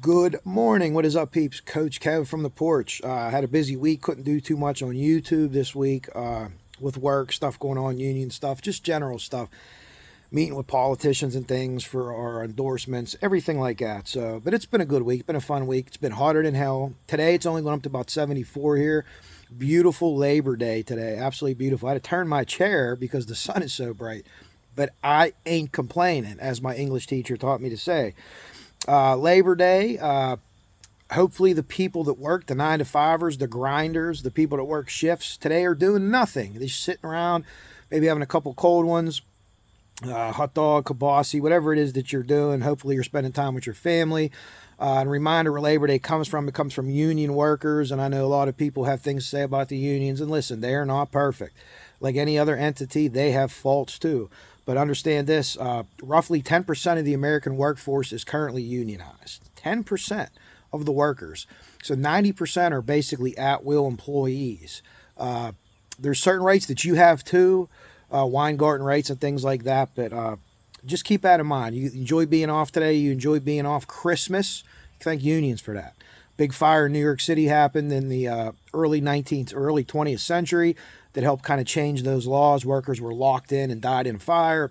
Good morning. What is up, peeps? Coach Kev from the porch. I had a busy week. Couldn't do too much on YouTube this week with work stuff going on, union stuff, just general stuff. Meeting with politicians and things for our endorsements, everything like that. But it's been a good week. Been a fun week. It's been hotter than hell. Today it's only going up to about 74 here. Beautiful Labor Day today. Absolutely beautiful. I had to turn my chair because the sun is so bright. But I ain't complaining, as my English teacher taught me to say. Labor Day. Hopefully, the people that work, the 9 to 5ers, the grinders, the people that work shifts today are doing nothing. They're just sitting around, maybe having a couple cold ones, hot dog, kibasi, whatever it is that you're doing. Hopefully, you're spending time with your family. And reminder where Labor Day comes from, it comes from union workers. And I know a lot of people have things to say about the unions. And listen, they are not perfect. Like any other entity, they have faults too. But understand this, roughly 10% of the American workforce is currently unionized. 10% of the workers. So 90% are basically at-will employees. There's certain rights that you have too, Weingarten rights and things like that, but just keep that in mind. You enjoy being off today. You enjoy being off Christmas. Thank unions for that. Big fire in New York City happened in the early 20th century that helped kind of change those laws. Workers were locked in and died in fire,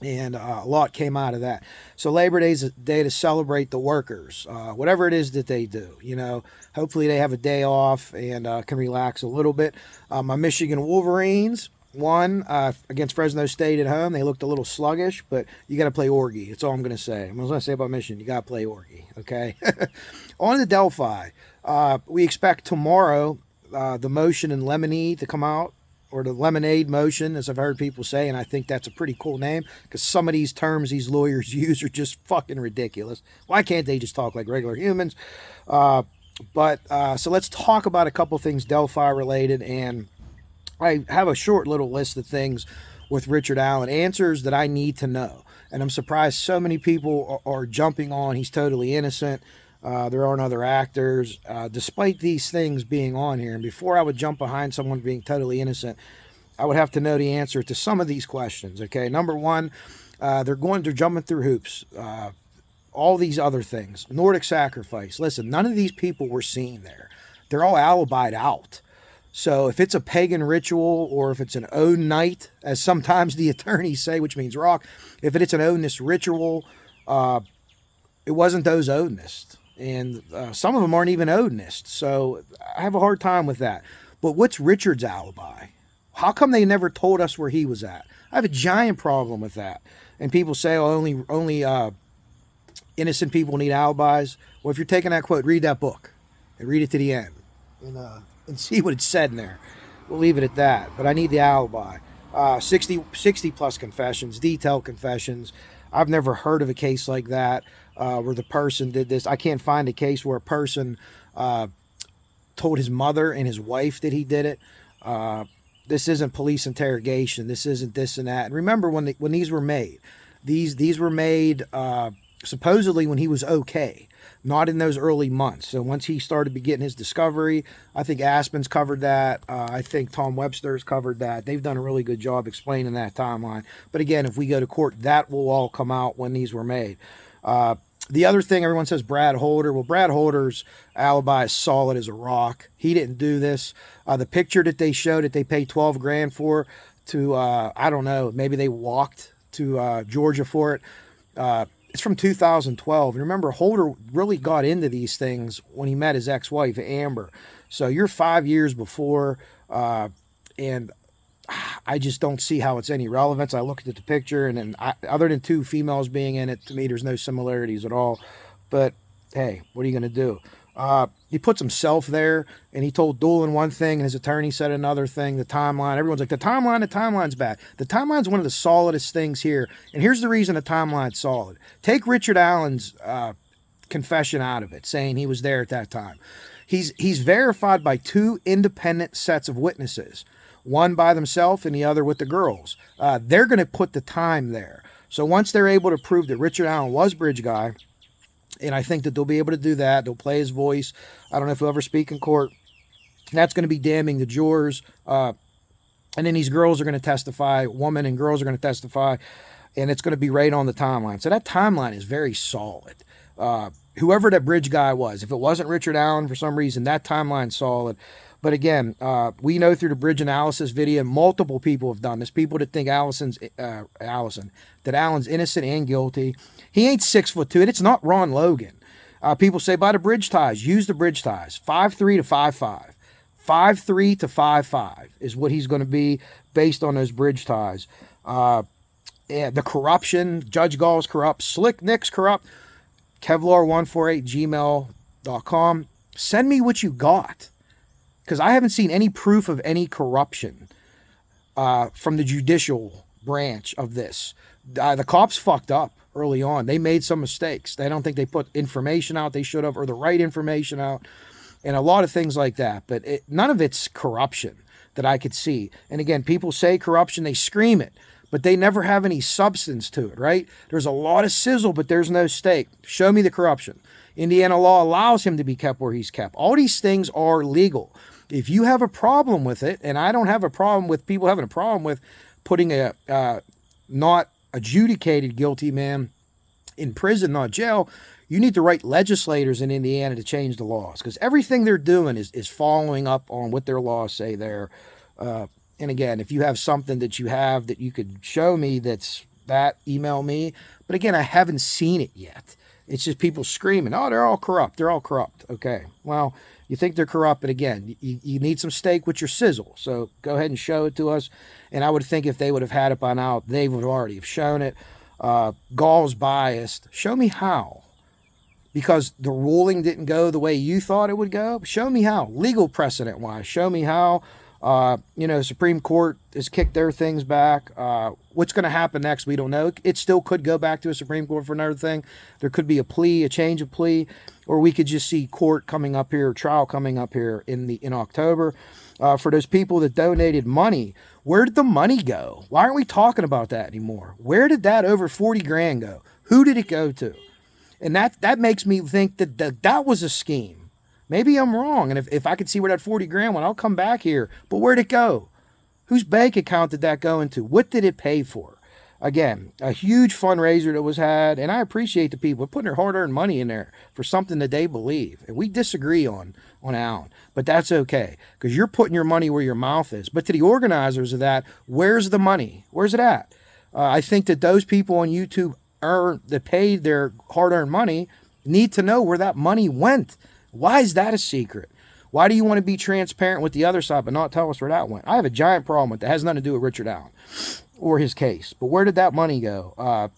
and a lot came out of that. So Labor Day is a day to celebrate the workers, whatever it is that they do. Hopefully they have a day off and can relax a little bit. My Michigan Wolverines won against Fresno State at home. They looked a little sluggish, but you got to play Orgy. That's all I'm going to say. I'm going to say about Michigan. You got to play Orgy, okay? On to Delphi. We expect tomorrow the motion in Lemonade to come out, or the Lemonade motion, as I've heard people say, and I think that's a pretty cool name because some of these terms these lawyers use are just fucking ridiculous. Why can't they just talk like regular humans? So let's talk about a couple things Delphi related, and I have a short little list of things with Richard Allen, answers that I need to know. And I'm surprised so many people are jumping on he's totally innocent. There aren't other actors, despite these things being on here. And before I would jump behind someone being totally innocent, I would have to know the answer to some of these questions. Okay, number one, they're jumping through hoops. All these other things, Nordic sacrifice. Listen, none of these people were seen there. They're all alibied out. So if it's a pagan ritual or if it's an Odin night, as sometimes the attorneys say, which means rock, if it's an Odinist ritual, it wasn't those Odinists. And some of them aren't even Odinists. So I have a hard time with that. But what's Richard's alibi? How come they never told us where he was at? I have a giant problem with that. And people say, oh, only innocent people need alibis. Well, if you're taking that quote, read that book and read it to the end. And see what it said in there. We'll leave it at that. But I need the alibi. 60 plus confessions, detailed confessions. I've never heard of a case like that where the person did this. I can't find a case where a person told his mother and his wife that he did it. This isn't police interrogation. This isn't this and that. And remember when these were made. These were made supposedly when he was okay, not in those early months. So once he started getting his discovery, I think Aspen's covered that. I think Tom Webster's covered that. They've done a really good job explaining that timeline. But again, if we go to court, that will all come out when these were made. The other thing, everyone says Brad Holder. Well, Brad Holder's alibi is solid as a rock. He didn't do this. The picture that they showed that they paid $12 grand for to, I don't know, maybe they walked to Georgia for it. It's from 2012. And remember, Holder really got into these things when he met his ex-wife, Amber. So you're 5 years before, and I just don't see how it's any relevance. I looked at the picture, and then other than two females being in it, to me, there's no similarities at all. But, hey, what are you going to do? He puts himself there, and he told Doolin one thing, and his attorney said another thing. The timeline, everyone's like, the timeline's bad. The timeline's one of the solidest things here, and here's the reason the timeline's solid. Take Richard Allen's confession out of it, saying he was there at that time. He's verified by two independent sets of witnesses, one by themselves and the other with the girls. They're going to put the time there. So once they're able to prove that Richard Allen was Bridge Guy, and I think that they'll be able to do that. They'll play his voice. I don't know if he'll ever speak in court. That's going to be damning the jurors. And then these girls are going to testify. Women and girls are going to testify. And it's going to be right on the timeline. So that timeline is very solid. whoever that bridge guy was. If it wasn't Richard Allen, for some reason, that timeline's solid. But again, we know through the bridge analysis video, multiple people have done this. People that think that Allen's innocent and guilty. He ain't 6'2", and it's not Ron Logan. People say by the bridge ties, use the bridge ties. 5'3" to 5'5". 5'3" to 5'5" is what he's going to be based on those bridge ties. The corruption, Judge Gall's corrupt, Slick Nick's corrupt, Kevlar148gmail.com. Send me what you got, because I haven't seen any proof of any corruption from the judicial branch of this. The cops fucked up early on. They made some mistakes. They don't think they put information out they should have, or the right information out, and a lot of things like that. But none of it's corruption that I could see. And again, people say corruption, they scream it, but they never have any substance to it, right? There's a lot of sizzle, but there's no steak. Show me the corruption. Indiana law allows him to be kept where he's kept. All these things are legal. If you have a problem with it, and I don't have a problem with people having a problem with putting a not adjudicated guilty man in prison, not jail, you need to write legislators in Indiana to change the laws, because everything they're doing is following up on what their laws say there. And again, if you have something that you could show me that, email me. But again, I haven't seen it yet. It's just people screaming, oh, they're all corrupt. They're all corrupt. Okay, well, you think they're corrupt, but again, you need some steak with your sizzle. So go ahead and show it to us. And I would think if they would have had it by now, they would already have shown it. Gall's biased. Show me how. Because the ruling didn't go the way you thought it would go. Show me how. Legal precedent-wise. Show me how. The Supreme Court has kicked their things back. What's going to happen next, we don't know. It still could go back to a Supreme Court for another thing. There could be a change of plea, or we could just see court coming up here, trial coming up here in October. For those people that donated money, where did the money go? Why aren't we talking about that anymore? Where did that over 40 grand go? Who did it go to? And that makes me think that was a scheme. Maybe I'm wrong, and if I could see where that 40 grand went, I'll come back here. But where'd it go? Whose bank account did that go into? What did it pay for? Again, a huge fundraiser that was had, and I appreciate the people putting their hard-earned money in there for something that they believe. And we disagree on Allen, but that's okay, because you're putting your money where your mouth is. But to the organizers of that, where's the money? Where's it at? I think that those people on YouTube that paid their hard-earned money need to know where that money went. Why is that a secret? Why do you want to be transparent with the other side but not tell us where that went? I have a giant problem with that. It has nothing to do with Richard Allen or his case. But where did that money go?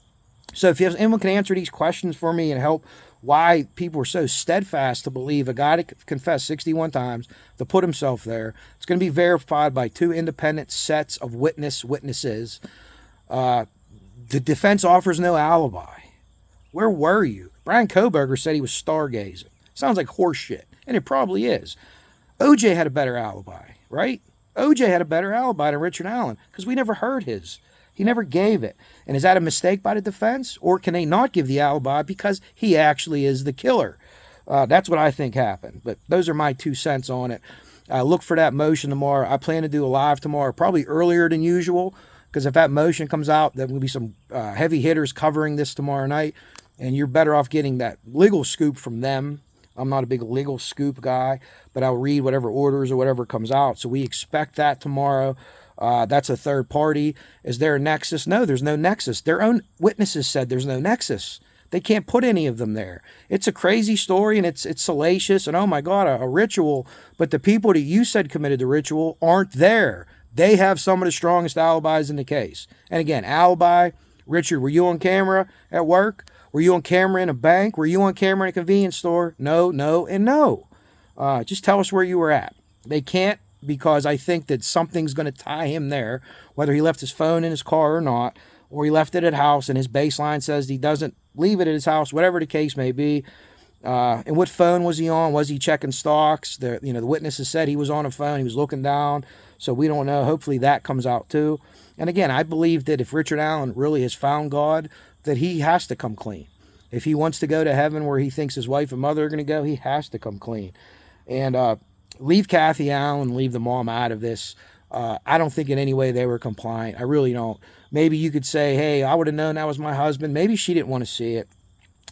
So if anyone can answer these questions for me and help why people are so steadfast to believe a guy that confessed 61 times, to put himself there, it's going to be verified by 2 independent sets of witnesses. The defense offers no alibi. Where were you? Brian Kohberger said he was stargazing. Sounds like horse shit, and it probably is. OJ had a better alibi, right? OJ had a better alibi than Richard Allen, because we never heard his. He never gave it. And is that a mistake by the defense? Or can they not give the alibi because he actually is the killer? That's what I think happened. But those are my 2 cents on it. Look for that motion tomorrow. I plan to do a live tomorrow, probably earlier than usual, because if that motion comes out, there will be some heavy hitters covering this tomorrow night, and you're better off getting that legal scoop from them. I'm not a big legal scoop guy, but I'll read whatever orders or whatever comes out. So we expect that tomorrow. That's a third party. Is there a nexus? No, there's no nexus. Their own witnesses said there's no nexus. They can't put any of them there. It's a crazy story, and it's salacious, and oh my God, a ritual. But the people that you said committed the ritual aren't there. They have some of the strongest alibis in the case. And again, alibi, Richard, were you on camera at work? Were you on camera in a bank? Were you on camera in a convenience store? No, no, and no. Just tell us where you were at. They can't, because I think that something's going to tie him there, whether he left his phone in his car or not, or he left it at house and his baseline says he doesn't leave it at his house, whatever the case may be. And what phone was he on? Was he checking stocks? The witnesses said he was on a phone. He was looking down. So we don't know. Hopefully that comes out too. And again, I believe that if Richard Allen really has found God, that he has to come clean. If he wants to go to heaven where he thinks his wife and mother are going to go, he has to come clean. And leave Kathy Allen, leave the mom out of this. I don't think in any way they were compliant. I really don't. Maybe you could say, hey, I would have known that was my husband. Maybe she didn't want to see it.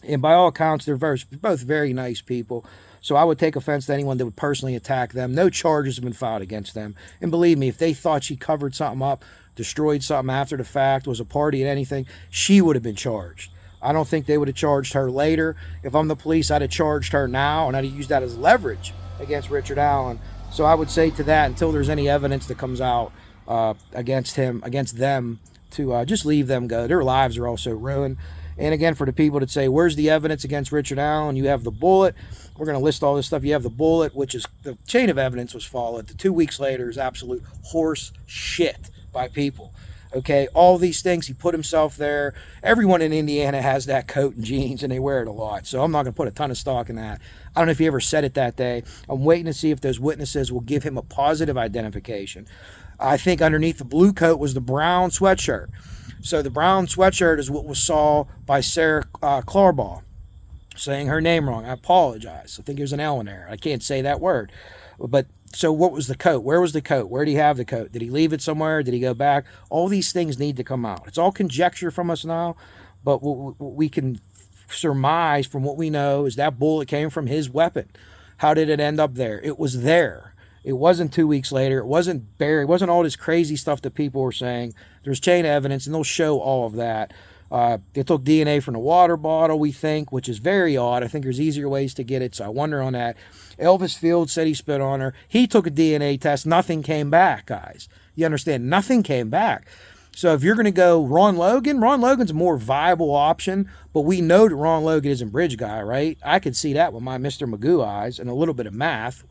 And by all accounts, they're both very nice people. So I would take offense to anyone that would personally attack them. No charges have been filed against them. And believe me, if they thought she covered something up, destroyed something after the fact, was a party at anything, she would have been charged. I don't think they would have charged her later. If I'm the police, I'd have charged her now, and I'd have used that as leverage against Richard Allen. So I would say to that, until there's any evidence that comes out against them, to just leave them go. Their lives are also ruined. And again, for the people that say, where's the evidence against Richard Allen? You have the bullet. We're going to list all this stuff. You have the bullet, which is the chain of evidence was followed. The 2 weeks later is absolute horse shit by people. Okay, all these things, he put himself there. Everyone in Indiana has that coat and jeans, and they wear it a lot. So I'm not going to put a ton of stock in that. I don't know if he ever said it that day. I'm waiting to see if those witnesses will give him a positive identification. I think underneath the blue coat was the brown sweatshirt. So the brown sweatshirt is what was saw by Sarah Clarbaugh, saying her name wrong. I apologize. I think there's an L in there. I can't say that word. But so what was the coat? Where was the coat? Where did he have the coat? Did he leave it somewhere? Did he go back? All these things need to come out. It's all conjecture from us now, but what we can surmise from what we know is that bullet came from his weapon. How did it end up there? It was there. It wasn't 2 weeks later. It wasn't buried. It wasn't all this crazy stuff that people were saying. There's chain of evidence, and they'll show all of that. They took DNA from the water bottle, we think, which is very odd. I think there's easier ways to get it, so I wonder on that. Elvis Field said he spit on her. He took a DNA test. Nothing came back, guys. You understand? Nothing came back. So if you're going to go Ron Logan's a more viable option, but we know that Ron Logan isn't bridge guy, right? I could see that with my Mr. Magoo eyes and a little bit of math.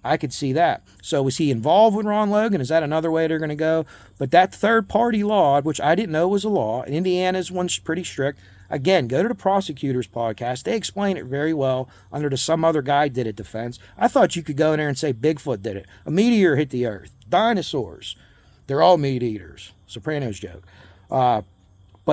I could see that. So is he involved with Ron Logan? Is that another way they're going to go? But that third-party law, which I didn't know was a law, and Indiana's one's pretty strict. Again, go to the prosecutor's podcast. They explain it very well under the some other guy did it defense. I thought you could go in there and say Bigfoot did it. A meteor hit the earth. Dinosaurs. They're all meat eaters. Sopranos joke. But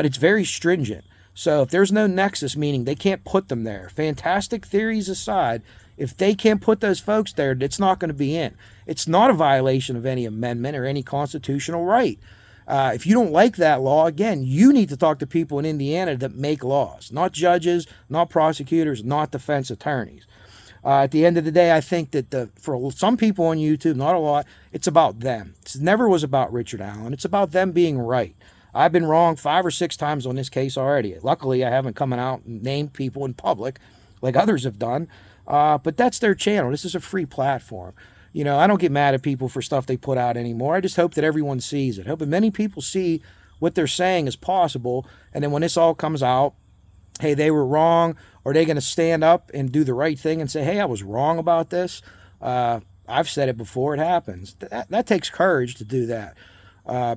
it's very stringent. So if there's no nexus, meaning they can't put them there, fantastic theories aside, if they can't put those folks there, it's not going to be in. It's not a violation of any amendment or any constitutional right. If you don't like that law, again, you need to talk to people in Indiana that make laws, not judges, not prosecutors, not defense attorneys. At the end of the day, I think that for some people on YouTube, not a lot, it's about them. It never was about Richard Allen. It's about them being right. I've been wrong 5 or 6 times on this case already. Luckily, I haven't come out and named people in public like others have done. But that's their channel. This is a free platform. You know, I don't get mad at people for stuff they put out anymore. I just hope that everyone sees it. I hope that many people see what they're saying is possible. And then when this all comes out, hey, they were wrong. Are they going to stand up and do the right thing and say, hey, I was wrong about this? I've said it before. It happens. That takes courage to do that.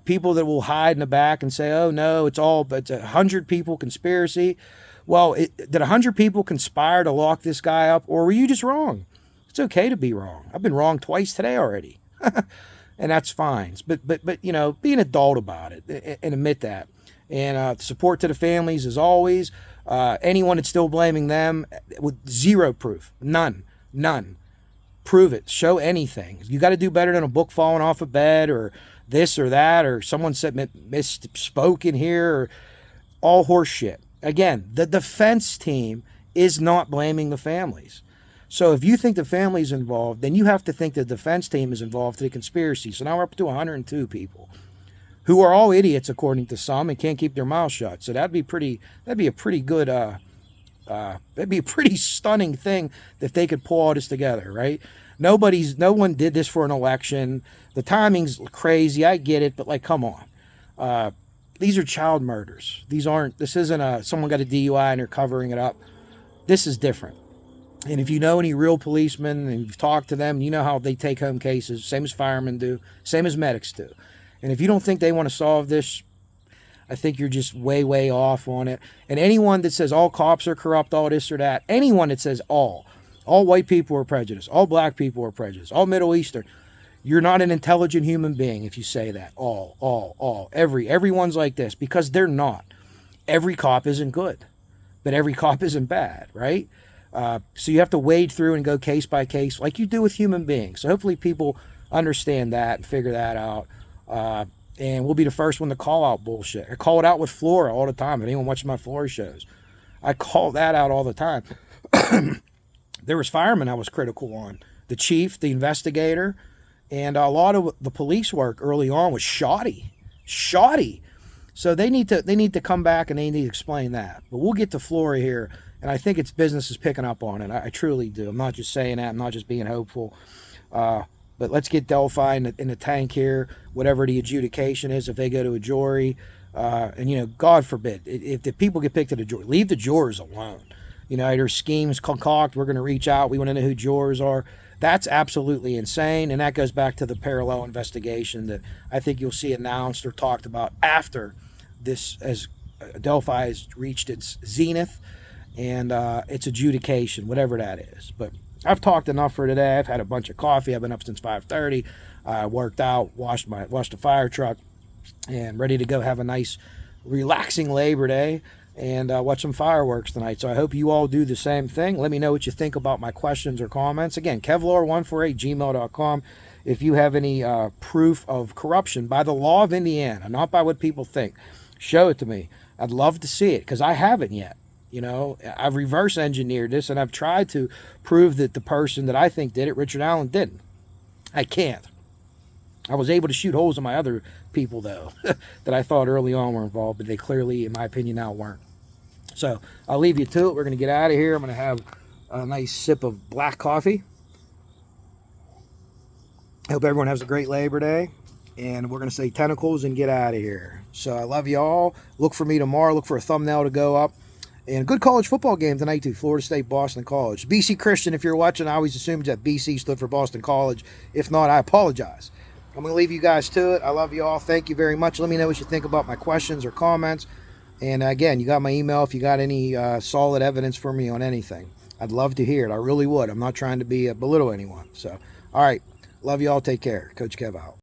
People that will hide in the back and say, oh, no, it's 100 people conspiracy. Well, did 100 people conspire to lock this guy up, or were you just wrong? It's okay to be wrong. I've been wrong twice today already, and that's fine. But you know, be an adult about it and admit that. And support to the families as always. Anyone that's still blaming them with zero proof, none. Prove it. Show anything. You got to do better than a book falling off a bed or this or that or someone said misspoke in here or all horse shit. Again, the defense team is not blaming the families. So if you think the family's involved, then you have to think the defense team is involved to the conspiracy. So now we're up to 102 people who are all idiots according to some and can't keep their mouths shut. So that'd be a pretty good, that'd be a pretty stunning thing if they could pull all this together, right? No one did this for an election. The timing's crazy. I get it, but like, come on. These are child murders. This isn't someone got a DUI and they're covering it up. This is different. And if you know any real policemen and you've talked to them, you know how they take home cases, same as firemen do, same as medics do. And if you don't think they want to solve this, I think you're just way, way off on it. And anyone that says all cops are corrupt, all this or that, anyone that says all white people are prejudiced, all black people are prejudiced, all Middle Eastern, you're not an intelligent human being if you say that. Everyone's like this because they're not. Every cop isn't good, but every cop isn't bad, right? So you have to wade through and go case by case like you do with human beings. So hopefully people understand that and figure that out. And we'll be the first one to call out bullshit. I call it out with Flora all the time. If anyone watches my Flora shows, I call that out all the time. There was firemen I was critical on. The chief, the investigator, and a lot of the police work early on was shoddy. Shoddy. So they need to come back and they need to explain that. But we'll get to Florida here, and I think its business is picking up on it. I truly do. I'm not just saying that. I'm not just being hopeful. But let's get Delphi in the tank here, whatever the adjudication is, if they go to a jury. And, God forbid, if the people get picked at a jury, leave the jurors alone. There's schemes concoct. We're going to reach out. We want to know who jurors are. That's absolutely insane. And that goes back to the parallel investigation that I think you'll see announced or talked about after this, as Delphi has reached its zenith and its adjudication, whatever that is. But I've talked enough for today. I've had a bunch of coffee. I've been up since 5:30. I worked out, washed the fire truck, and ready to go have a nice, relaxing Labor Day and watch some fireworks tonight. So I hope you all do the same thing. Let me know what you think about my questions or comments. Again, kevlar148gmail.com. If you have any proof of corruption by the law of Indiana, not by what people think, show it to me. I'd love to see it because I haven't yet. I've reverse engineered this and I've tried to prove that the person that I think did it, Richard Allen, didn't. I can't. I was able to shoot holes in my other people, though, that I thought early on were involved, but they clearly, in my opinion, now weren't. So I'll leave you to it. We're going to get out of here. I'm going to have a nice sip of black coffee. I hope everyone has a great Labor Day. And we're going to say tentacles and get out of here. So I love you all. Look for me tomorrow. Look for a thumbnail to go up. And good college football game tonight, too. Florida State, Boston College. BC Christian, if you're watching, I always assumed that BC stood for Boston College. If not, I apologize. I'm going to leave you guys to it. I love you all. Thank you very much. Let me know what you think about my questions or comments. And again, you got my email if you got any solid evidence for me on anything. I'd love to hear it. I really would. I'm not trying to belittle anyone. So, all right. Love you all. Take care. Coach Kev out.